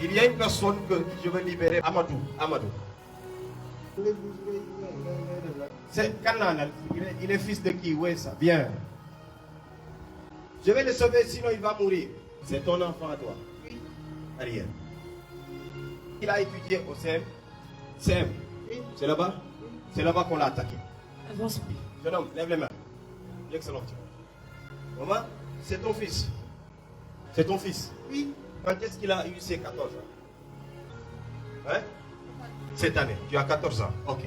Il y a une personne que je veux libérer. Amadou. C'est Kanana. Il est fils de qui? Ouais, ça. Bien. Je vais le sauver, sinon il va mourir. C'est ton enfant à toi. Oui. Ariel. Il a étudié au CM. CM. Oui. C'est là-bas? Oui. C'est là-bas qu'on l'a attaqué. Avance. Jeune homme, lève les mains. Excellent. Maman, c'est ton fils. C'est ton fils. Oui. Quand est-ce qu'il a eu ses 14 ans? Hein? Cette année. Tu as 14 ans. Ok.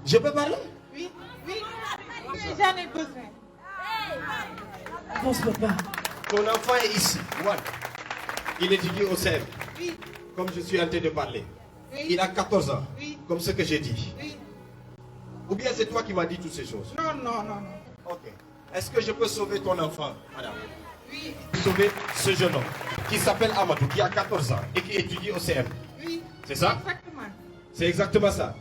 Je peux parler? Oui. J'en ai besoin. Avance, papa. Ton enfant est ici. Voilà. Il étudie au CEM. Oui. Comme je suis en train de parler. Oui. Il a 14 ans. Oui. Comme ce que j'ai dit. Oui. Ou bien c'est toi qui m'as dit toutes ces choses? Non. Ok. Est-ce que je peux sauver ton enfant, madame? Oui. Sauver ce jeune homme qui s'appelle Amadou, qui a 14 ans et qui étudie au CM. Oui. C'est ça? Exactement. C'est exactement ça.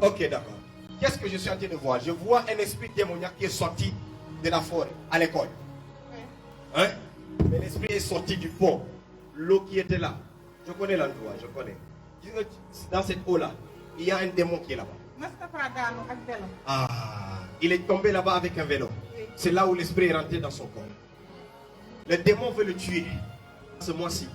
Ok, d'accord. Qu'est-ce que je suis en train de voir? Je vois un esprit démoniaque qui est sorti de la forêt à l'école. Hein? Mais l'esprit est sorti du pont. L'eau qui était là. Je connais l'endroit, je connais. Dans cette eau-là, il y a un démon qui est là-bas. Ah, il est tombé là-bas avec un vélo. C'est là où l'esprit est rentré dans son corps. Le démon veut le tuer. Ce mois-ci.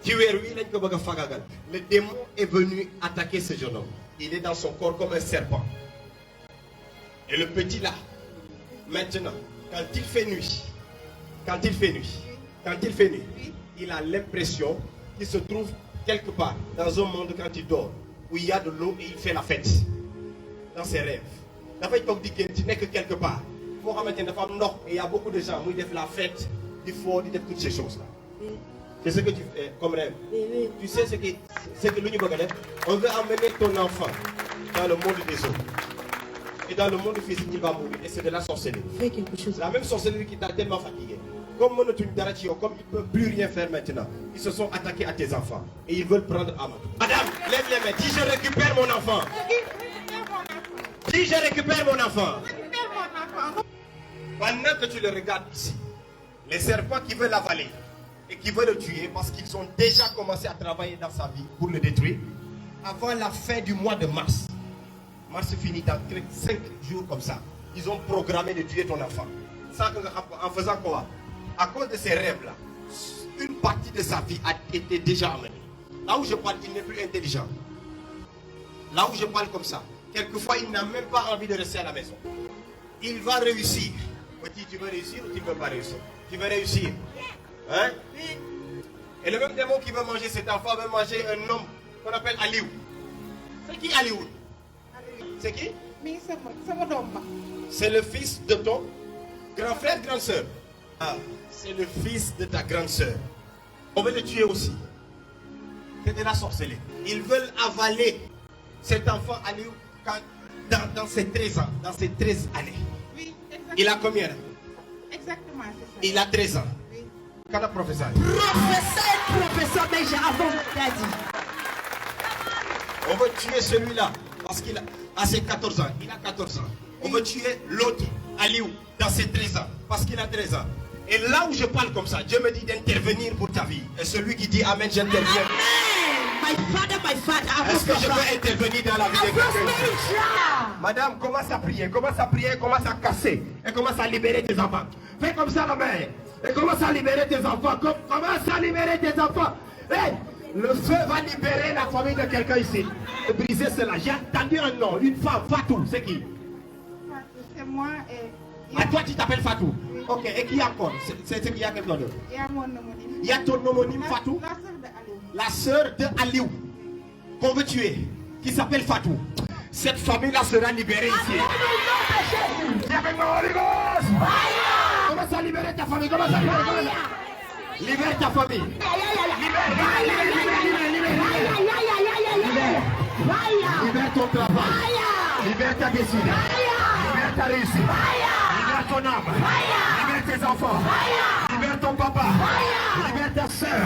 Le démon est venu attaquer ce jeune homme. Il est dans son corps comme un serpent. Et le petit là, maintenant, quand il fait nuit, il a l'impression qu'il se trouve quelque part dans un monde quand il dort, où il y a de l'eau et il fait la fête. Dans ses rêves. Tu n'es que quelque part. Il y a beaucoup de gens, ils font la fête, ils font toutes ces choses-là. C'est ce que tu fais comme rêve. Tu sais ce que l'Union Bagadef, on veut amener ton enfant dans le monde des eaux. Et dans le monde physique, il va mourir. Et c'est de la sorcellerie. Fais quelque chose. La même sorcellerie qui t'a tellement fatigué. Comme comme ils ne peuvent plus rien faire maintenant, ils se sont attaqués à tes enfants. Et ils veulent prendre Amadou. Madame, lève les mains. Dis je récupère mon enfant. Dis je récupère mon enfant. Pendant que tu le regardes ici, les serpents qui veulent l'avaler et qui veulent le tuer parce qu'ils ont déjà commencé à travailler dans sa vie pour le détruire, avant la fin du mois de mars. Mars finit dans 5 jours comme ça. Ils ont programmé de tuer ton enfant. En faisant quoi? À cause de ces rêves-là, une partie de sa vie a été déjà amenée. Là où je parle, il n'est plus intelligent. Là où je parle comme ça, quelquefois il n'a même pas envie de rester à la maison. Il va réussir. Petit, tu veux réussir ou tu ne veux pas réussir? Tu veux réussir. Hein? Et le même démon qui veut manger cet enfant veut manger un homme qu'on appelle Aliou. C'est qui Aliou? C'est qui? C'est le fils de ton grand frère, grande soeur. Ah, c'est le fils de ta grande soeur. On veut le tuer aussi. C'est de la sorcellerie. Ils veulent avaler cet enfant Aliou dans ses 13 ans, dans ses 13 années. Oui, exactement. Il a combien? Exactement, c'est ça. Il a 13 ans. Oui. Quel professeur? Professeur, mais j'ai avant dit. On veut tuer celui-là parce qu'il a ses 14 ans. Il a 14 ans. On veut tuer l'autre, Aliou, dans ses 13 ans parce qu'il a 13 ans. Et là où je parle comme ça, Dieu me dit d'intervenir pour ta vie. Et celui qui dit Amen, j'interviens. My father. Est-ce que je peux intervenir dans la vie de quelqu'un? Madame, commence à prier, commence à casser et commence à libérer tes enfants. Fais comme ça la main et commence à libérer tes enfants. Commence à libérer tes enfants. Hey, le feu va libérer la famille de quelqu'un ici. Et briser cela. J'ai entendu un nom, une femme, Fatou. C'est qui? C'est moi et... Ah, toi tu t'appelles Fatou? Oui. Ok, et qui encore? C'est qui y a quelqu'un d'autre? Il y a mon homonyme. Il y a ton homonyme Fatou? La sœur de Aliou. Qu'on veut tuer, qui s'appelle Fatou. Cette famille-là sera libérée ici. Commence à libérer ta famille. Libère ta famille. Libère ton travail. Libère ta décision. Libère ta réussite. Libère ton âme. Libère tes enfants. Libère ton papa. Libère ta soeur.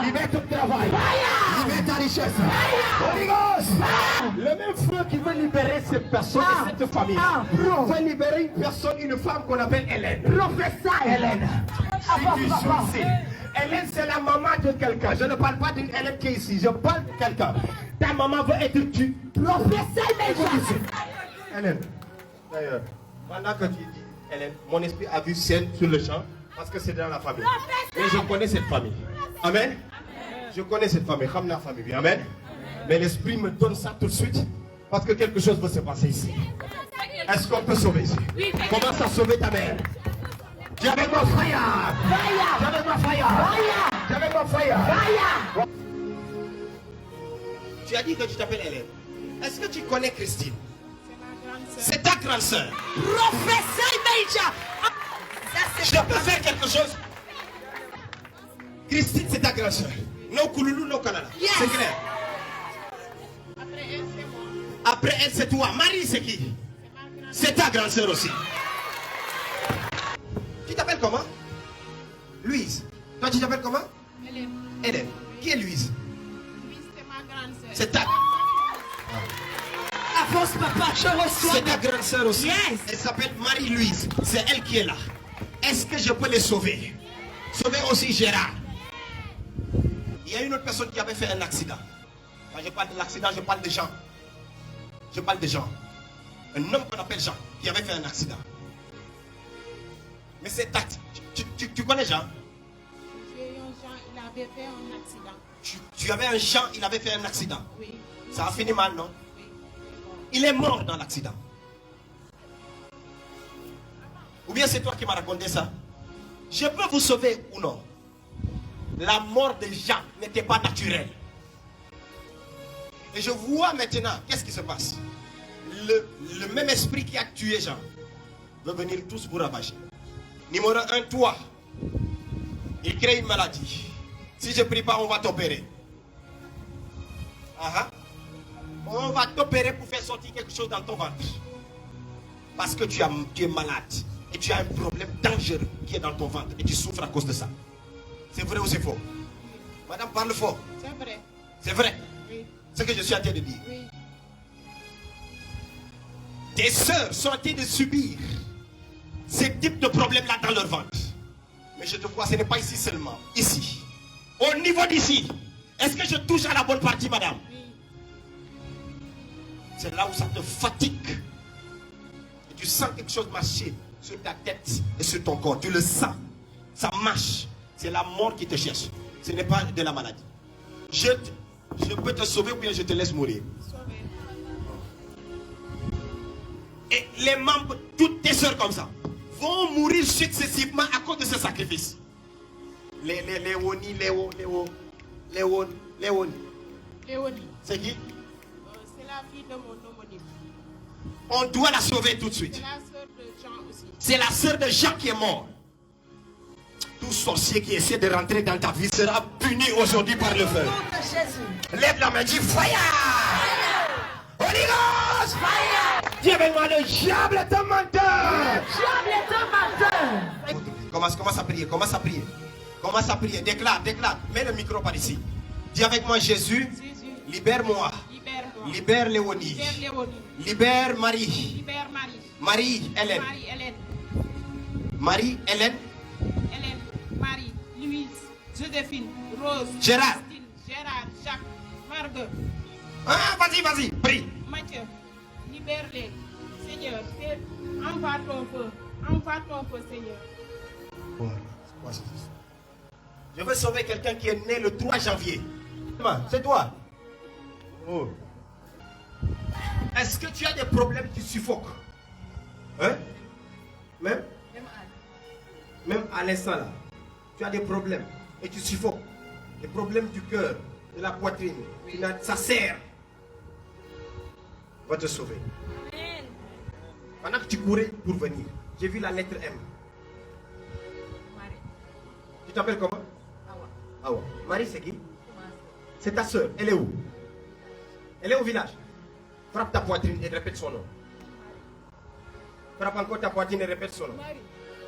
Libère ton travail. Libère ta richesse. Holy Ghost. Le même feu qui veut libérer cette personne et cette famille veut libérer une personne, une femme qu'on appelle Hélène. Professeur Hélène. Si tu choisis Hélène, c'est la maman de quelqu'un. Je ne parle pas d'une Hélène qui est ici. Je parle de quelqu'un. Ta maman veut être tuée. Professeur Benja. Hélène, d'ailleurs, pendant que tu dis Hélène, mon esprit a vu scène sur le champ parce que c'est dans la famille. Mais je connais cette famille. Amen. Je connais cette famille. Comme la famille. Amen. Mais l'esprit me donne ça tout de suite parce que quelque chose va se passer ici. Est-ce qu'on peut sauver ici? Commence à sauver ta mère. Dis avec moi, fire! Fire! Dis avec moi, fire! Fire! Dis avec moi, fire! Fire! Tu as dit que tu t'appelles Hélène. Est-ce que tu connais Christine? C'est ma grande sœur. C'est ta grande sœur. Professeur Benja. Je peux faire quelque chose? Christine, c'est ta grande sœur. No Kouloulou, no Kanana. Yes. C'est clair. Après elle, c'est moi. Après elle, c'est toi. Marie, c'est qui? C'est ma grande C'est ta grande sœur aussi. Tu t'appelles comment? Louise. Toi, tu t'appelles comment? Hélène. Hélène. Qui est Louise? Louise, c'est ma grande sœur. C'est ta... Avance, papa, je reçois. C'est ta grande sœur aussi. Yes. Elle s'appelle Marie-Louise. C'est elle qui est là. Est-ce que je peux les sauver? Sauver aussi Gérard. Il y a une autre personne qui avait fait un accident. Quand je parle de l'accident, je parle de Jean. Je parle de Jean. Un homme qu'on appelle Jean, qui avait fait un accident. Mais c'est tact. Tu connais Jean? J'ai eu un Jean, il avait fait un accident. Tu avais un Jean, il avait fait un accident. Oui. Ça a fini mal, non? Oui. Il est mort dans l'accident. Ou bien c'est toi qui m'as raconté ça? Je peux vous sauver ou non? La mort de Jean n'était pas naturelle. Et je vois maintenant, qu'est-ce qui se passe? Le même esprit qui a tué Jean veut venir tous vous ravager. Numéro 1, toi, il crée une maladie. Si je ne prie pas, on va t'opérer. On va t'opérer pour faire sortir quelque chose dans ton ventre. Parce que tu es malade. Et tu as un problème dangereux qui est dans ton ventre. Et tu souffres à cause de ça. C'est vrai ou c'est faux? Madame, parle fort. C'est vrai. C'est vrai. Oui. Ce que je suis en train de dire. Oui. Tes sœurs sont en train de subir ce type de problème-là dans leur ventre. Mais je te crois, ce n'est pas ici seulement. Ici. Au niveau d'ici. Est-ce que je touche à la bonne partie, madame? Oui. C'est là où ça te fatigue. Et tu sens quelque chose marcher sur ta tête et sur ton corps. Tu le sens. Ça marche. C'est la mort qui te cherche. Ce n'est pas de la maladie. Je peux te sauver ou bien je te laisse mourir. Sauvé. Et les membres, toutes tes soeurs comme ça, vont mourir successivement à cause de ce sacrifice. Léonie. Léonie. C'est qui? C'est la fille de mon homonyme. On doit la sauver tout de suite. C'est la sœur de Jean aussi. C'est la sœur de Jean qui est mort. Tout sorcier qui essaie de rentrer dans ta vie sera puni aujourd'hui par le feu. Au nom de Jésus. Lève la main, dis fire! Holy Ghost! Fire! Dis avec moi, le diable est un menteur! Diable est un menteur. Commence à prier, commence à prier. Commence à prier, déclare. Mets le micro par ici. Dis avec moi, Jésus, Jésus. libère-moi. Libère-moi. Libère Léonie. Libère Léonie. Libère Marie. Libère Marie. Marie-Hélène. Marie-Hélène. Marie-Hélène. Hélène. Marie. Louise. Joséphine. Rose. Gérard. Christine, Gérard. Jacques. Margot. Ah, vas-y, prie. Mathieu. Libère-les. Seigneur. Envoie ton feu. Envoie ton feu, Seigneur. Je veux sauver quelqu'un qui est né le 3 janvier. C'est toi. Oh. Est-ce que tu as des problèmes qui suffoquent? Hein? Même à l'instant là. Tu as des problèmes et tu suffoques. Des problèmes du cœur, de la poitrine. Ça serre. Va te sauver. Pendant que tu courais pour venir, j'ai vu la lettre M. Tu t'appelles comment? Awa. Marie, c'est qui? C'est ta soeur. Elle est où? Elle est au village. Frappe ta poitrine et répète son nom. Frappe encore ta poitrine et répète son nom.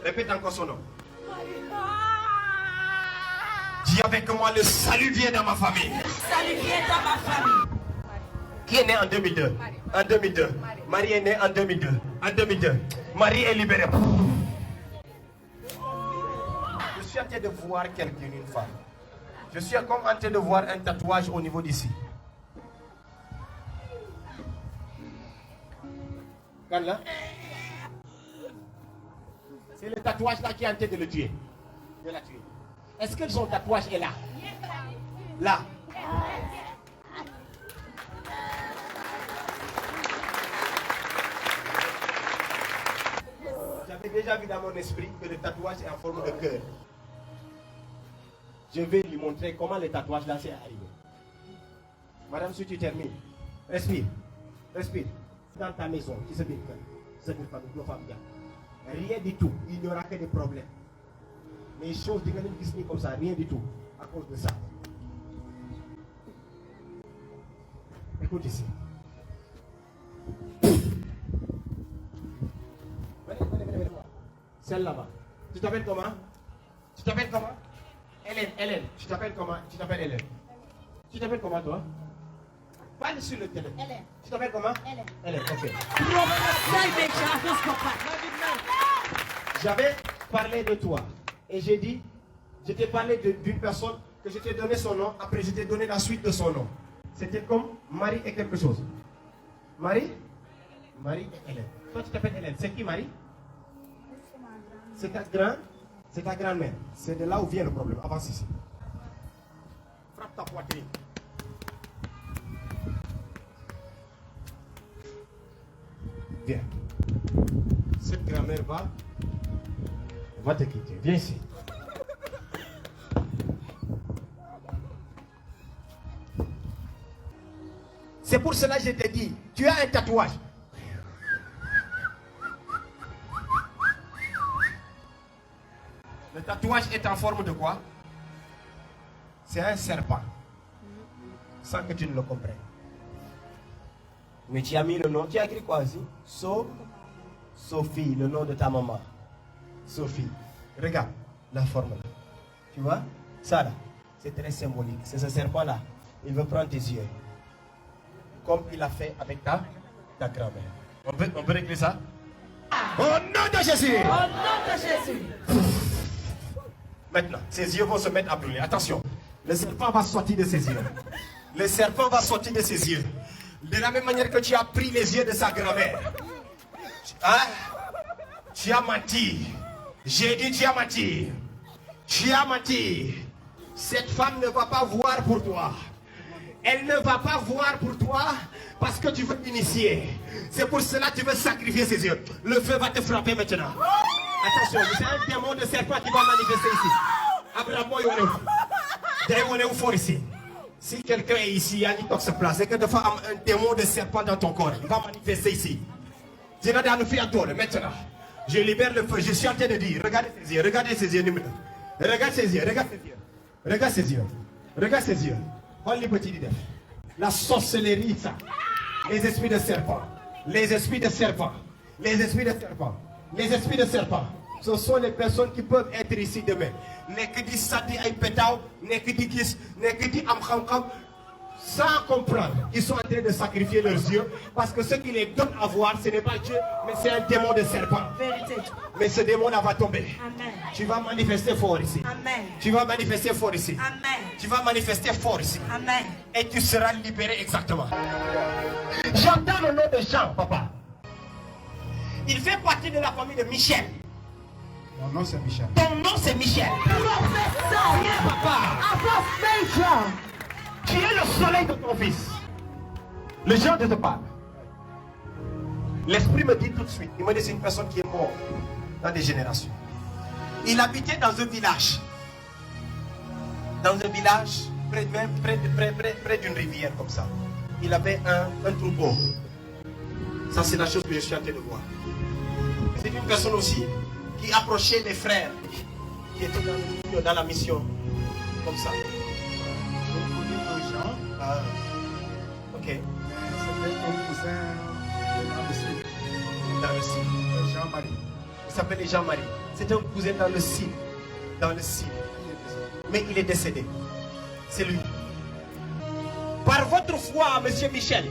Répète encore son nom. Dis avec moi, le salut vient dans ma famille. Salut vient dans ma famille. Qui est né en 2002? En 2002. Marie est née en 2002. En 2002. Marie est libérée. Je suis en en train de voir quelqu'un, une femme. Je suis comme en train de voir un tatouage au niveau d'ici. Regarde là. C'est le tatouage là qui est en train de le tuer. De la tuer. Est-ce que son tatouage est là? Là. J'avais déjà vu dans mon esprit que le tatouage est en forme de cœur. Je vais lui montrer comment le tatouage là s'est arrivé. Madame, si tu termines, respire. Respire. Dans ta maison, qui se dit rien du tout. Il n'y aura que des problèmes. Les choses qui comme ça, rien du tout. À cause de ça. Écoute ici. Venez. Celle là-bas. Tu t'appelles comment? Tu t'appelles comment? Hélène. Tu t'appelles comment? Tu t'appelles Hélène. Tu t'appelles comment toi? Parle sur le téléphone. Hélène. Tu t'appelles comment? Hélène, ok. J'avais parlé de toi. Et j'ai dit, je t'ai parlé d'une personne que je t'ai donné son nom. Après, je t'ai donné la suite de son nom. C'était comme Marie et quelque chose. Marie et Hélène. Toi, tu t'appelles Hélène. C'est qui Marie? C'est ta grand-mère. C'est de là où vient le problème. Avance ici. Frappe ta poitrine. Viens. Cette grand-mère va te quitter. Viens ici. C'est pour cela que je t'ai dit, tu as un tatouage. Le tatouage est en forme de quoi? C'est un serpent. Sans que tu ne le comprennes. Mais tu as mis le nom, tu as écrit quoi aussi? Sophie, le nom de ta maman. Sophie. Regarde la forme là. Tu vois? Ça là, c'est très symbolique. C'est ce serpent là. Il veut prendre tes yeux. Comme il a fait avec ta grand-mère. On peut régler ça? Au nom de Jésus! Au nom de Jésus! Maintenant, ses yeux vont se mettre à brûler. Attention, le serpent va sortir de ses yeux. Le serpent va sortir de ses yeux. De la même manière que tu as pris les yeux de sa grand-mère. Hein? Tu as menti. J'ai dit tu as menti. Tu as menti. Cette femme ne va pas voir pour toi. Elle ne va pas voir pour toi parce que tu veux t'initier. C'est pour cela que tu veux sacrifier ses yeux. Le feu va te frapper maintenant. Attention, c'est un démon de serpent qui va manifester ici. Abraham, on est où fort ici? Si quelqu'un est ici, il y a une se place, c'est que de fois un démon de serpent dans ton corps, il va manifester ici. Je vais dans le fiato maintenant. Je libère le feu. Je suis en train de dire, regardez ses yeux, regardez ses yeux. Regarde ses yeux, regarde ses yeux. Regarde ses yeux. Regarde ses yeux. Regarde les petits leaders. La sorcellerie, ça. Les esprits de serpent. Les esprits de serpent. Les esprits de serpent. Les esprits de serpent. Ce sont les personnes qui peuvent être ici demain. Nekedi Sadi Aïpetao, Nekedi Gis, Nekedi Amkhamkham, sans comprendre. Ils sont en train de sacrifier leurs yeux parce que ce qui les donne à voir, ce n'est pas Dieu, mais c'est un démon de serpent. Vérité. Mais ce démon-là va tomber. Amen. Tu vas manifester fort ici. Amen. Tu vas manifester fort ici. Amen. Tu vas manifester fort ici. Amen. Et tu seras libéré exactement. J'entends le nom de Jean, papa. Il fait partie de la famille de Michel. Mon nom c'est Michel. Ton nom c'est Michel. Professeur. Papa. Apostle Major. Tu es le soleil de ton fils. Le Jean de te parle. L'esprit me dit tout de suite. Il me dit c'est une personne qui est morte dans des générations. Il habitait dans un village. Dans un village près d'une rivière comme ça. Il avait un troupeau. Ça c'est la chose que je suis en train de voir. C'est une personne aussi qui approchait les frères qui étaient dans la mission. Comme ça. Je connais un Jean, Ah. Ok. c'était un cousin dans le sud. Dans le sud. Jean-Marie. Il s'appelait Jean-Marie. C'est un cousin dans le sud. Dans le sud. Mais il est décédé. C'est lui. Par votre foi, monsieur Michel,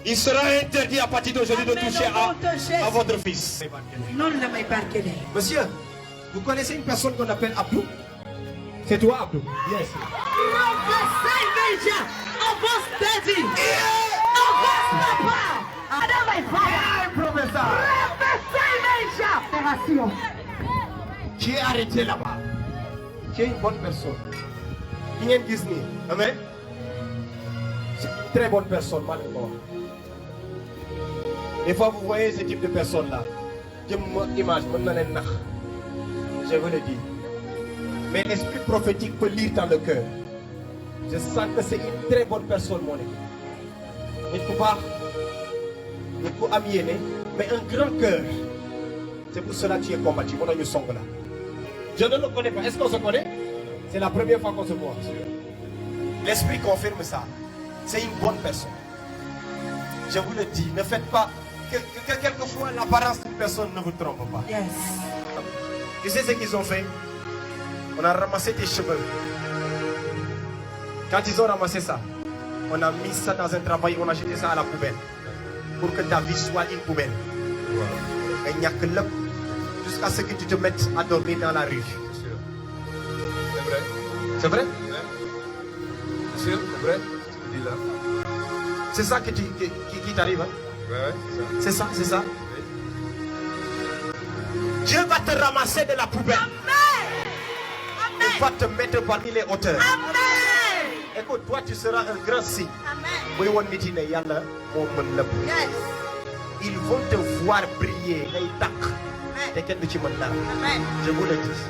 il sera interdit à partir d'aujourd'hui de Amen, toucher au nom de Jésus. à votre fils. Non, ne m'est pas. Monsieur, vous connaissez une personne qu'on appelle Abdou? C'est toi, Abdou? Yes. Prophesy major. Avance daddy. Avance papa. Adam my father. Professeur. Prophesy major. Opération. Qui est arrêté là-bas? Qui est une bonne personne? Qui est Disney? Amen? C'est une très bonne personne, malheureusement. Des fois, vous voyez ce type de personnes-là. Je vous le dis. Mais l'esprit prophétique peut lire dans le cœur. Je sens que c'est une très bonne personne, mon ami. Il ne faut pas amier, mais un grand cœur. C'est pour cela que tu es combattu. Mon ami Songola. Je ne le connais pas. Est-ce qu'on se connaît? C'est la première fois qu'on se voit. L'esprit confirme ça. C'est une bonne personne. Je vous le dis, ne faites pas que quelquefois l'apparence d'une personne ne vous trompe pas. Yes. Tu sais ce qu'ils ont fait? On a ramassé tes cheveux. Quand ils ont ramassé ça, on a mis ça dans un travail, on a jeté ça à la poubelle. Pour que ta vie soit une poubelle. Et il n'y a que là, jusqu'à ce que tu te mettes à dormir dans la rue. C'est vrai. C'est vrai? C'est sûr, c'est vrai. Tu dis là. C'est ça qui t'arrive, hein? Ouais, C'est ça, c'est ça. Dieu va te ramasser de la poubelle. Il va te mettre parmi les hauteurs. Écoute, toi tu seras un grand signe. Ils vont te voir briller. Je vous le dis.